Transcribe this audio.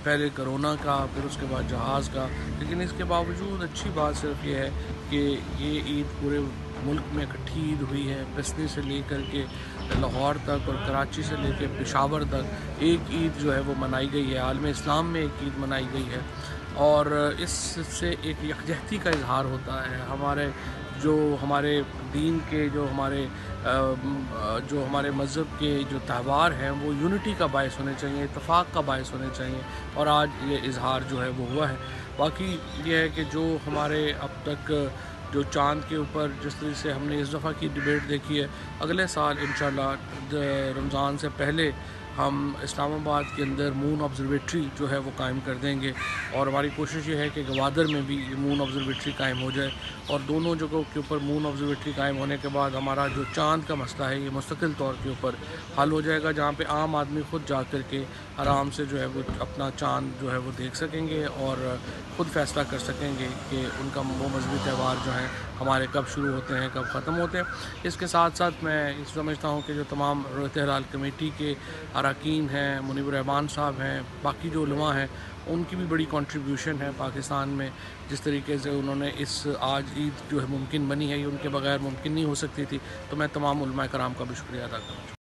پہلے کرونا کا، پھر اس کے بعد جہاز کا، لیکن اس کے باوجود اچھی بات صرف یہ ہے کہ یہ عید پورے ملک میں اکٹھی عید ہوئی ہے۔ بستی سے لے کر کے لاہور تک اور کراچی سے لے کے پشاور تک ایک عید جو ہے وہ منائی گئی ہے، عالم اسلام میں ایک عید منائی گئی ہے، اور اس سے ایک یکجہتی کا اظہار ہوتا ہے۔ ہمارے دین کے جو ہمارے مذہب کے جو تہوار ہیں وہ یونٹی کا باعث ہونے چاہیے، اتفاق کا باعث ہونے چاہیے، اور آج یہ اظہار جو ہے وہ ہوا ہے۔ باقی یہ ہے کہ جو ہمارے اب تک جو چاند کے اوپر جس طرح سے ہم نے اس دفعہ کی ڈیبیٹ دیکھی ہے، اگلے سال انشاءاللہ رمضان سے پہلے ہم اسلام آباد کے اندر مون آبزرویٹری جو ہے وہ قائم کر دیں گے، اور ہماری کوشش یہ ہے کہ گوادر میں بھی یہ مون آبزرویٹری قائم ہو جائے، اور دونوں جگہوں کے اوپر مون آبزرویٹری قائم ہونے کے بعد ہمارا جو چاند کا مسئلہ ہے یہ مستقل طور کے اوپر حل ہو جائے گا، جہاں پہ عام آدمی خود جا کر کے آرام سے جو ہے وہ اپنا چاند جو ہے وہ دیکھ سکیں گے، اور خود فیصلہ کر سکیں گے کہ ان کا وہ مذہبی تہوار جو ہیں ہمارے کب شروع ہوتے ہیں، کب ختم ہوتے ہیں۔ اس کے ساتھ ساتھ میں سمجھتا ہوں کہ جو تمام رویت ہلال کمیٹی کے اراکین ہیں، منیب الرحمان صاحب ہیں، باقی جو علماء ہیں، ان کی بھی بڑی کنٹریبیوشن ہے پاکستان میں، جس طریقے سے انہوں نے اس آج عید جو ہے ممکن بنی ہے، یہ ان کے بغیر ممکن نہیں ہو سکتی تھی، تو میں تمام علماء کرام کا بھی شکریہ ادا کروں۔